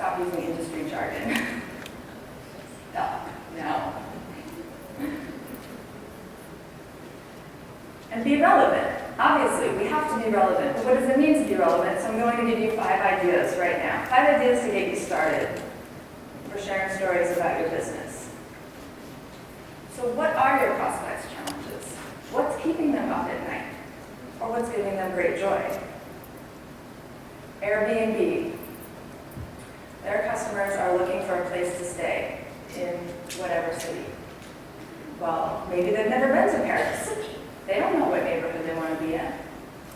stop using industry jargon. No. And be relevant. Obviously, we have to be relevant. But what does it mean to be relevant? So I'm going to give you 5 ideas right now. 5 ideas to get you started for sharing stories about your business. So what are your prospects' challenges? What's keeping them up at night? Or what's giving them great joy? Airbnb. Their customers are looking for a place to stay in whatever city. Well, maybe they've never been to Paris. They don't know what neighborhood they want to be in.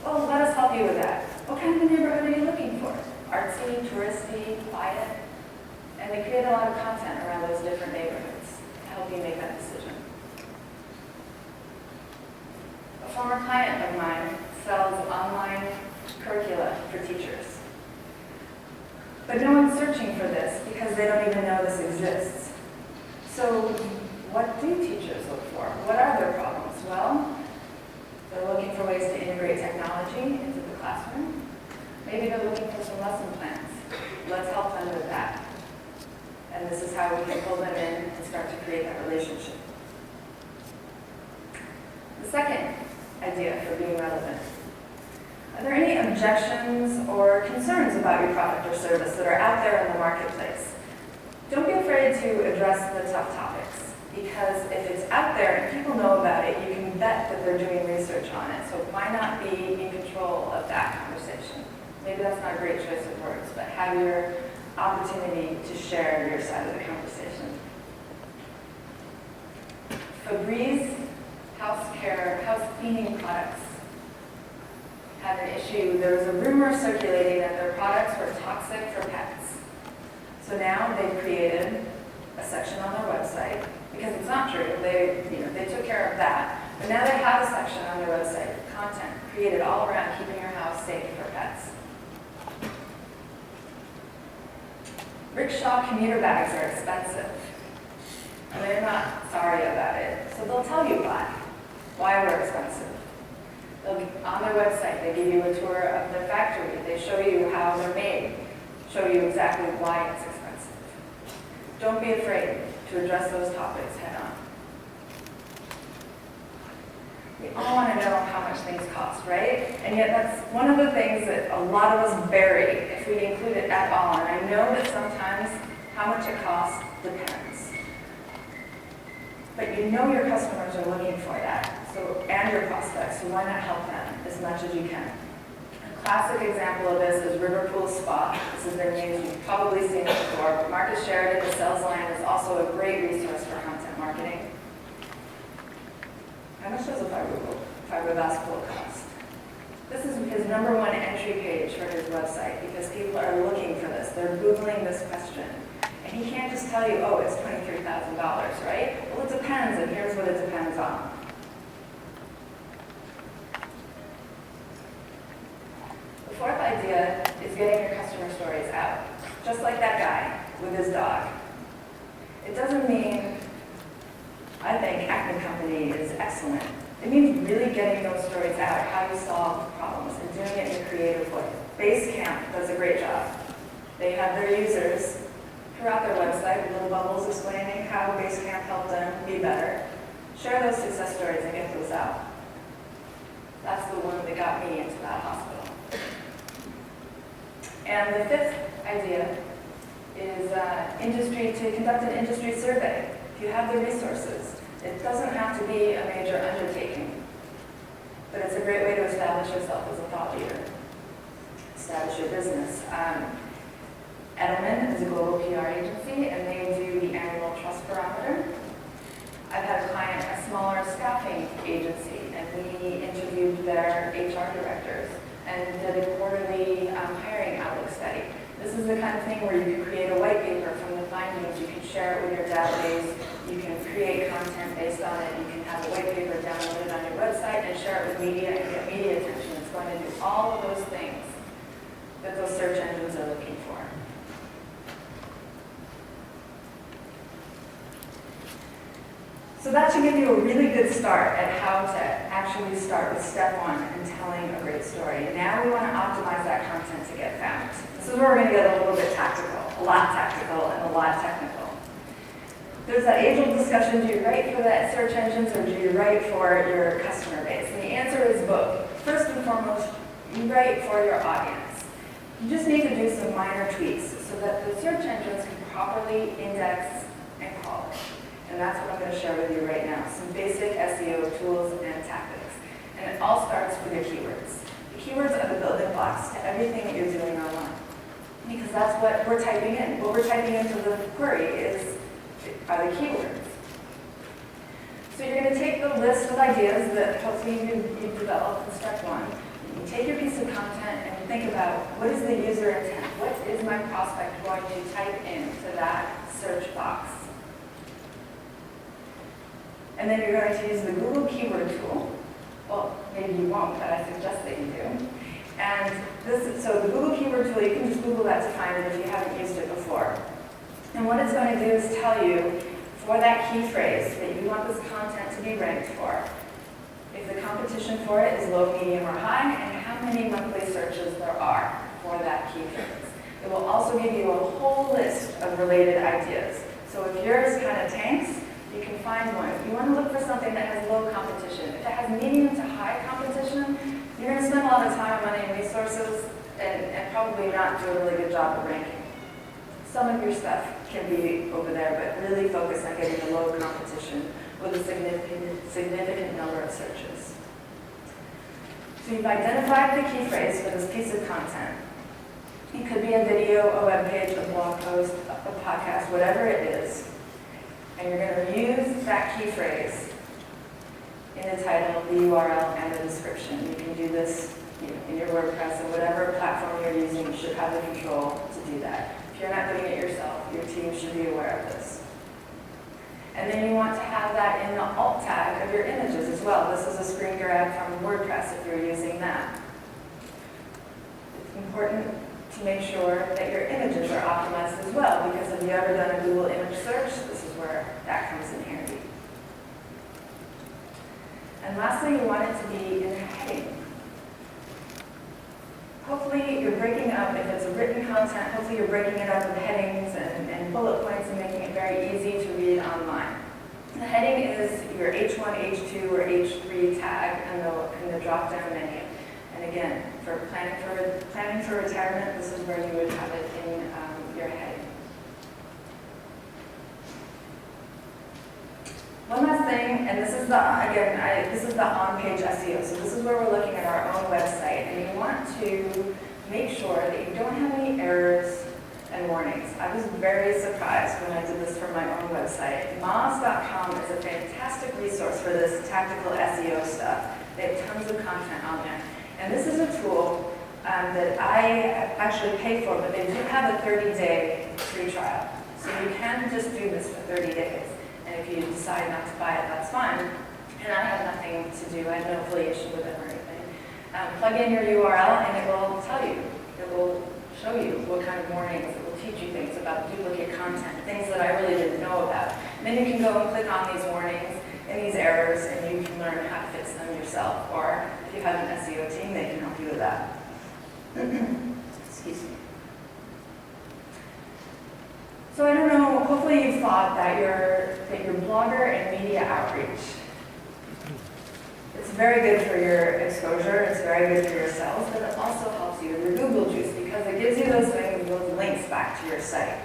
Well, let us help you with that. What kind of a neighborhood are you looking for? Artsy, touristy, quiet? And we create a lot of content around those different neighborhoods to help you make that decision. A former client of mine sells online curricula for teachers. But no one's searching for this because they don't even know this exists. So what do teachers look for? What are their problems? Well, they're looking for ways to integrate technology into the classroom. Maybe they're looking for some lesson plans. Let's help them with that. And this is how we can pull them in and start to create that relationship. The second idea for being relevant. Are there any objections or concerns about your product or service that are out there in the marketplace? Don't be afraid to address the tough topics, because if it's out there and people know about it, you can bet that they're doing research on it. So why not be in control of that conversation? Maybe that's not a great choice of words, but have your opportunity to share your side of the conversation. Febreze house cleaning products had an issue. There was a rumor circulating that their products were toxic for pets. So now they've created a section on their website, because it's not true. They took care of that. But now they have a section on their website, content created all around keeping your house safe for pets. Rickshaw commuter bags are expensive. And they're not sorry about it. So they'll tell you why we're expensive. On their website, they give you a tour of their factory. They show you how they're made, show you exactly why it's expensive. Don't be afraid to address those topics head on. We all want to know how much things cost, right? And yet that's one of the things that a lot of us bury if we include it at all. And I know that sometimes how much it costs depends. But you know your customers are looking for that, and your prospects, so why not help them as much as you can? A classic example of this is Riverpool Spa. This is their name, you've probably seen it before, but Marcus Sheridan, the sales line, is also a great resource for content marketing. How much does a fibrovascular cost? This is his #1 entry page for his website, because people are looking for this. They're Googling this question. And he can't just tell you, oh, it's $23,000, right? Well, it depends, and here's what it depends on. The fourth idea is getting your customer stories out. Just like that guy with his dog. It doesn't mean, I think Acme Company is excellent. It means really getting those stories out, how you solve problems, and doing it in a creative way. Basecamp does a great job. They have their users throughout their website with little bubbles explaining how Basecamp helped them be better. Share those success stories and get those out. That's the one that got me into that hospital. And the fifth idea is to conduct an industry survey. If you have the resources, it doesn't have to be a major undertaking, but it's a great way to establish yourself as a thought leader, establish your business. Edelman is a global PR agency, and they do the annual trust barometer. I've had a client, a smaller staffing agency, and we interviewed their HR directors and did a quarterly hiring outlook study. This is the kind of thing where you can create a white paper from the findings, you can share it with your database, you can create content based on it, you can have a white paper downloaded on your website and share it with media and get media attention. It's going to do all of those things that those search engines are looking for. So that should give you a really good start at how to actually start with step one and telling a great story. Now we want to optimize that content to get found. This is where we're going to get a little bit tactical, a lot tactical, and a lot technical. There's that age-old discussion, do you write for the search engines or do you write for your customer base? And the answer is both. First and foremost, you write for your audience. You just need to do some minor tweaks so that the search engines can properly index and crawl it. And that's what I'm going to share with you right now, some basic SEO tools and tactics. And it all starts with your keywords. The keywords are the building blocks to everything that you're doing online. Because that's what we're typing in. What we're typing into the query are the keywords. So you're going to take the list of ideas that hopefully you've developed in step one. You take your piece of content and you think about what is the user intent? What is my prospect going to type into that search box? And then you're going to use the Google keyword tool. Well, maybe you won't, but I suggest that you do. And so the Google keyword tool, you can just Google that to find it if you haven't used it before. And what it's going to do is tell you, for that key phrase that you want this content to be ranked for, if the competition for it is low, medium, or high, and how many monthly searches there are for that key phrase. It will also give you a whole list of related ideas. So if yours kind of tanks, you can find one. If you want to look for something that has low competition, if it has medium to high competition, you're going to spend a lot of time, money, and resources, and probably not do a really good job of ranking. Some of your stuff can be over there, but really focus on getting the low competition with a significant number of searches. So you've identified the key phrase for this piece of content. It could be a video, a web page, a blog post, a podcast, whatever it is. And you're going to use that key phrase in the title, the URL, and the description. You can do this in your WordPress or whatever platform you're using. You should have the control to do that. If you're not doing it yourself, your team should be aware of this. And then you want to have that in the alt tag of your images as well. This is a screen grab from WordPress if you're using that. It's important to make sure that your images are optimized as well, because if you've ever done a Google image search, this is where that comes in handy. And lastly, you want it to be in a heading. Hopefully you're breaking up, if it's a written content, hopefully you're breaking it up with headings and bullet points and making it very easy to read online. The heading is your H1, H2, or H3 tag in the drop-down menu. And again, for planning for retirement, this is where you would have it in your heading. One last thing, and this is the on-page SEO. So this is where we're looking at our own website, and you want to make sure that you don't have any errors and warnings. I was very surprised when I did this for my own website. Moz.com is a fantastic resource for this tactical SEO stuff. They have tons of content on there. And this is a tool that I actually pay for, but they do have a 30-day free trial. So you can just do this for 30 days. And if you decide not to buy it, that's fine. And I have nothing to do. I have no affiliation with them or anything. Plug in your URL and it will tell you. It will show you what kind of warnings. It will teach you things about duplicate content, things that I really didn't know about. And then you can go and click on these warnings and these errors, and you can learn how to fix them yourself. Or if you have an SEO team, they can help you with that. Excuse me. So I don't know, hopefully you've thought that your blogger and media outreach, it's very good for your exposure, it's very good for your sales, but it also helps you with your Google juice because it gives you those things, those links back to your site.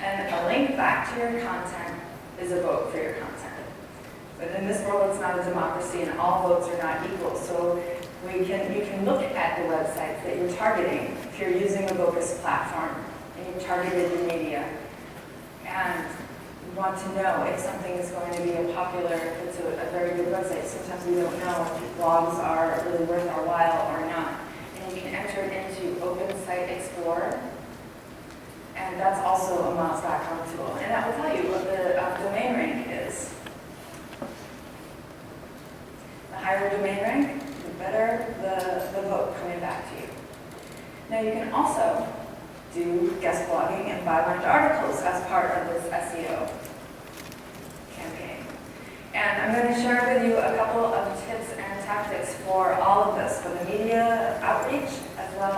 And a link back to your content is a vote for your content. But in this world, it's not a democracy and all votes are not equal. So you can look at the websites that you're targeting if you're using a vocus platform. And you've targeted your media, and you want to know if something is going to be a popular, if it's a very good website. Sometimes we don't know if blogs are really worth our while or not. And you can enter it into Open Site Explorer, and that's also a Moz.com tool. And that will tell you what the domain rank is. The higher domain rank, the better the vote coming back to you. Now you can also do guest blogging and bylined articles as part of this SEO. And I'm going to share with you a couple of tips and tactics for all of this, for the media outreach,